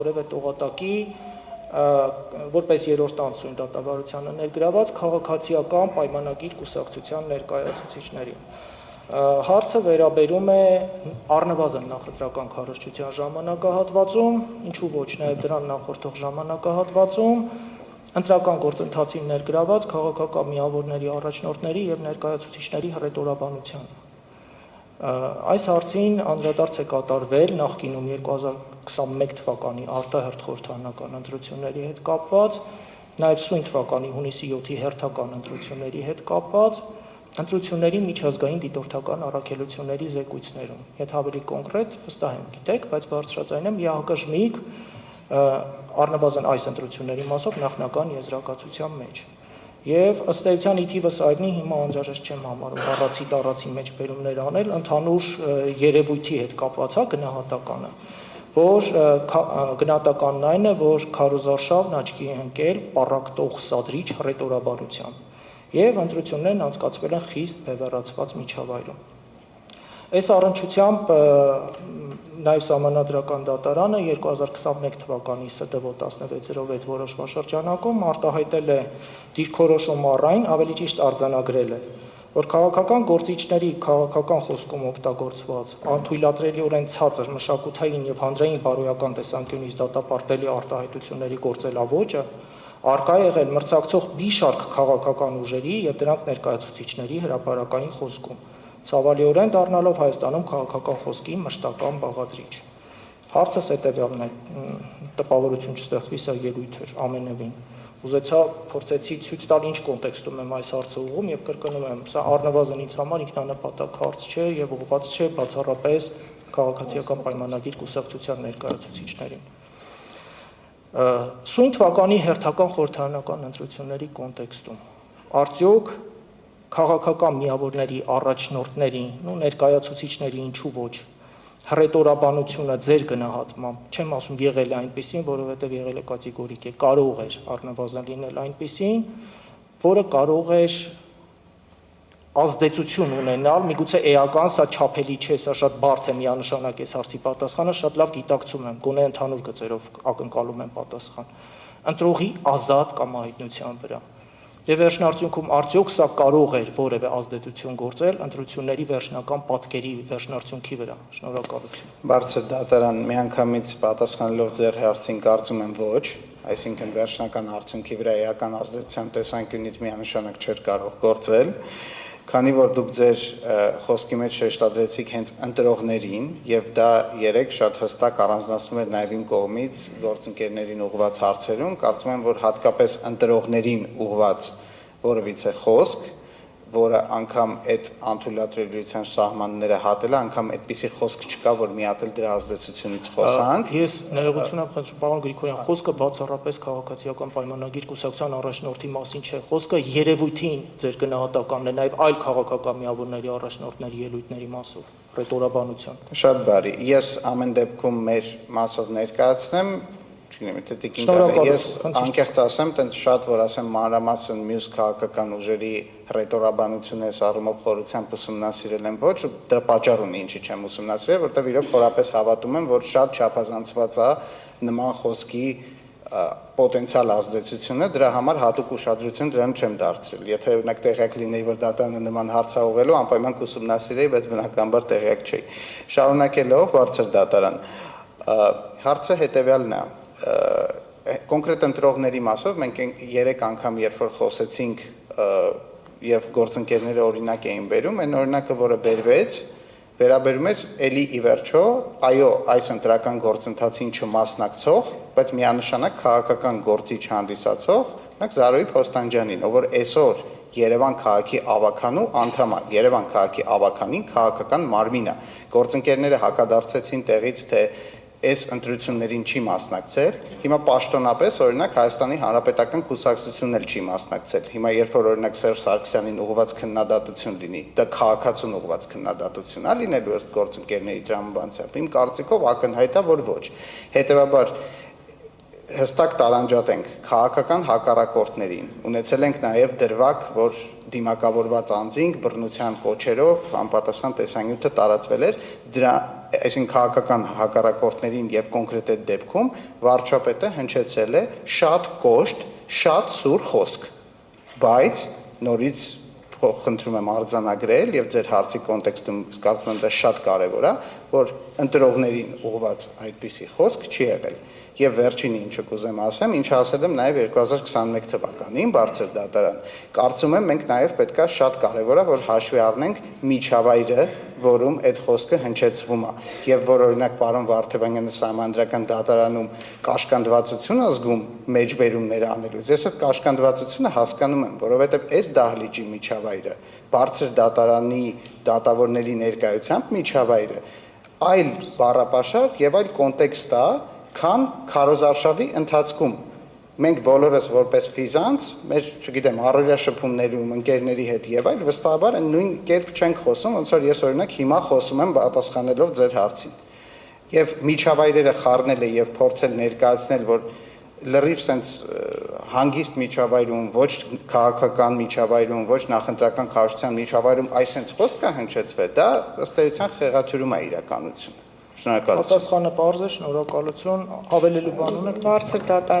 որևէ տողատակի որպես երրորդ անձնույն դատավարությանը ներգրաված քաղաքացիական պայմանագիր կուսակցության ներկայացուցիչներին։ Հարցը վերաբերում է առնվազն նախընտրական քարոզչության ժամանակահատվածում, ինչու ոչ նաև դրան նախորդող ժամանակահատվածում ընտրական գործընթացին ներգրաված քաղաքական միավորների առաջնորդների եւ ներկայացուցիչների հռետորաբանությանը։ Այս հարցին անդրադարձ է կատարվել նախկինում 2021 թվականի արտահերթ խորհրդարանական ընտրությունների հետ կապված, նաև սույն թվականի հունիսի 7-ի հերթական ընտրությունների հետ կապված, ընտրությունների միջազգային դիտորդական առաքելությունների զեկույցներում։ Եթե ավելի կոնկրետ, վստահ եմ գիտեք, բայց բարձրաձայնեմ ՀՀԿ-ժմիկ առնվազն այս ընտրությունների մասով նախնական եզրակացության մեջ։ Եվ ըստ էության ի թիվս այդնի հիմա անհրաժեշտ չեմ համարում բառացի տառացի մեջ բերումներ անել, ընդհանուր երևույթի հետ կապված է գնահատականը, որ գնահատականն այն է, որ քարոզարշավն աչքի է ընկել պառակտող սադրիչ հռետորաբանությամբ, եւ ընտրություններն անցկացվել են խիստ բևեռացված միջավայրում։ Այս առնչությամբ նաև Սահմանադրական դատարանը 2021 թվականի ՍԴՎ 1606 որոշման շրջանակում արտահայտել է դիրքորոշում առայն, ավելի ճիշտ արձանագրել է, որ քաղաքական գործիչների քաղաքական խոսքում օգտագործված անթույլատրելիորեն ցածր մշակութային եւ հանրային բարոյական տեսանկյունից դատապարտելի արտահայտությունների գործելավոճը արկա է եղել մրցակցող մի շարք քաղաքական ուժերի եւ դրանց ներկայացուցիչների հրապարակային խոսքում, ցավալիորեն դառնալով Հայաստանում քաղաքական խոսքի մշտական բաղադրիչ։ Հարցս հետևյալն է, տպավորություն չստեղծվի, սա ելույթ էր ամենևին։ Ուզեցա փորձեցի ցույց տալ ինչ կոնտեքստում եմ այս հարցը ուղղում եւ կրկնում եմ, սա առնվազն ինձ համար ինքնանպատակ հարց չէ եւ ուղղված չէ բացառապես քաղաքացիական պայմանագիր կուսակցության ներկայացուցիչներին։ Սույն թվականի հերթական խորհրդարանական ընտրությունների կոնտեքստում արդյոք քաղաքական միավորների առաջնորդների ու ներկայացուցիչների ինչու ոչ հռետորաբանությունը ձեր գնահատմամբ, չեմ ասում եղել է այնպեսին, որովհետև եղել է կատեգորիկ է, կարող էր առնվազն լինել այնպեսին, որը կարող էր ազդեցություն ունենալ, միգուցե էական, սա չափելի չէ, սա շատ բարդ է միանշանակ այս հարցի պատասխանը, շատ լավ գիտակցում եմ, գոնե ընդհանուր գծերով ակնկալում եմ պատասխան, ընտրողի ազատ կամահայտնության վրա։ Եվ վերջնարդյունքում արդյոք սա կարող էր որևէ ազդեցություն գործել ընտրությունների վերջնական պատկերի վերջնարդյունքի վրա։ Շնորհակալություն։ Բարձր դատարան, միանգամից պատասխանելով ձեր հարցին կարծում եմ ոչ, այսինքն վերջնական արդյունքի վրա էական ազդեցության տեսանկյունից միանշանակ չէր կարող գործել, քանի որ դուք ձեր խոսքի մեջ շեշտադրեցիք հենց ընտրողներին եւ դա երեք շատ հստակ առանձնացնում էր նաեւ իմ կողմից գործընկերներին ուղղված հարցերում, կարծում եմ, որ հատկապես ընտրողներին ուղղված որևիցե խոսք, որը անգամ այդ անթույլատրելիության սահմանները հատել է, անգամ այդպիսի խոսք չկա, որ մի հատ էլ դրա ազդեցությունից խոսանք։ Ես ներողություն եմ խնդրում, պարոն Գրիգորյան, խոսքը բացառապես քաղաքացիական պայմանագիր կուսակցության առաջնորդի մասին չէ, խոսքը երևույթին ձեր գնահատականն է, նաև այլ քաղաքական միավորների առաջնորդների ելույթների մասով, հռետորաբանության։ Շատ բարի, ես ամեն դեպքում մեր մասով ներկայացնեմ, չգիտեմ, եթե տիկին կարելի, ես անկեղծ ասեմ, տենց շատ որ ասեմ մանրամասն մյուս քաղաքական ուժերի հռետորաբանությունը այս առումով խորությամբ ուսումնասիրել եմ ոչ, դրա պատճառ ունի ինչի չեմ ուսումնասիրել, որտեղ իրոք խորապես հավատում եմ, որ շատ չափազանցված է նման խոսքի պոտենցիալ ազդեցությունը, դրա համար հատուկ ուշադրություն դրան չեմ դարձրել։ Եթե օրինակ տեղյակ լինեի, որ դատարանը նման հարց է ուղղելու, անպայման կուսումնասիրեի, բայց բնականաբար տեղյակ չէի։ Շարունակելով բարձր դատարան, հարցը հետևյալն է։ Կոնկրետ ընտրողների մասով մենք 3 անգամ երբ որ խոսեցինք եւ գործընկերները օրինակ էին բերում, այն օրինակը, որը բերվեց, վերաբերում էր էլի ի վերջո, այո, այս ընտրական գործընթացին չմասնակցող, բայց միանշանակ քաղաքական գործիչ հանդիսացող, օրինակ Զարոյի Փոստանջյանին, ով որ այսօր Երևան քաղաքի ավականու անդամ է, Երևան քաղաքի ավականին քաղաքական մարմին է։ Գործընկերները հակադարձեցին տեղից, թե այս ընտրություններին չի մասնակցել, հիմա պաշտոնապես օրինակ Հայաստանի Հանրապետական կուսակցությունն էլ չի մասնակցել։ Հիմա երբ որ օրինակ Սերժ Սարգսյանին ուղղված քննադատություն լինի, դա քաղաքացուն ուղղված քննադատություն է լինելու ըստ գործընկերների տրամաբանությամբ։ Իմ կարծիքով ակնհայտ է, որ ոչ։ Հետևաբար հստակ տարանջատենք քաղաքական հակառակորդներին։ Ունեցել ենք նաև դրվագ, որ դիմակավորված անձինք բռնության կոչերով անպատասխան տեսանյութը տարածվել էր, դրա այսինքն քաղաքական հակառակորդներին եւ կոնկրետ այդ դեպքում վարչապետը հնչեցել է շատ կոշտ, շատ սուր խոսք, բայց նորից խնդրում եմ արձանագրել եւ ձեր հարցի կոնտեքստում կարծում եմ դա շատ կարեւոր է, որ ընտրողներին ուղղված այդպիսի խոսք չի եղել։ Եվ վերջինը ինչը կուզեմ ասեմ, ինչ ասել եմ նաև 2021 թվականին բարձր դատարան։ Կարծում եմ մենք նաև պետքա շատ կարևոր է որ հաշվի առնենք միջավայրը, որում այդ խոսքը հնչեցվում է։ Եվ որ օրինակ պարոն Վարդևանյանը Սահմանադրական դատարանում կաշկանդվածություն ազգում մեջբերումներ անելուց։ Ես այդ կաշկանդվածությունը հասկանում եմ, որովհետև այս դահլիճի միջավայրը, բարձր դատարանի դատավորների ներկայությամբ միջավայրը այլ բառապաշար եւ այլ կոնտեքստ է, քան քարոզարշավի ընթացքում մենք բոլորս որպես ֆիզանց, մեր, չգիտեմ, առօրյա շփումներում, ընկերների հետ եւ այլ վստահաբար այն նույն կերպ չենք խոսում, ոնց որ ես օրինակ հիմա խոսում եմ պատասխանելով ձեր հարցին։ Եվ միջավայրերը խառնել եւ փորձել ներկայացնել, որ լրիվ sense հանգիստ միջավայրում, ոչ քաղաքական միջավայրում, ոչ նախընտրական քարոզչության միջավայրում այս sense խոսքը հնչեցվել, դա ըստ էության խեղաթյուրում է իրականությունը։ Շնորհակալություն։ Պատասխանը պարզ է, շնորհակալություն, հավելելու բան ունեք։ Բարձր դատարան